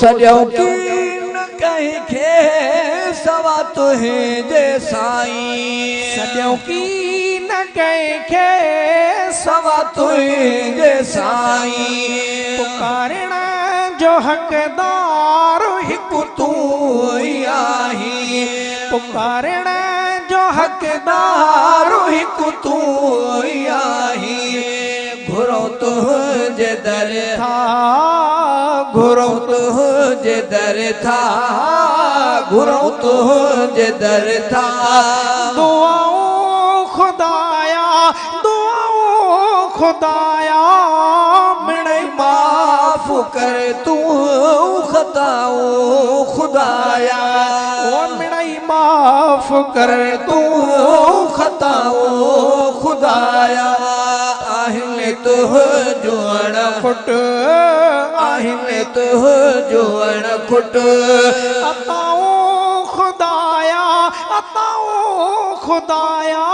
सॼो की न कहीं खे सवा तुंहिंजे साईं सॼो की न कहीं खे सवा तुंहिंजे साईं पुकारण जो हक़दार हिकु तूं ई आहीं पुकारण जो हक़दार हिकु तूं ई आहीं घुरो तुंहिंजे दर था घुरो तुंहिंजे दर था घुरो तुंहिंजे दर था दुआऊं खुदाया दुआऊं खुदाया मिणई माफ कर तूं खताऊं खुदाया ओ मिणई माफ कर तूं खताऊं खुदाया आहिनि तुंहिंजो खुट आहिनि तुंहिंजो खुट अताऊं खुदाया खुदाया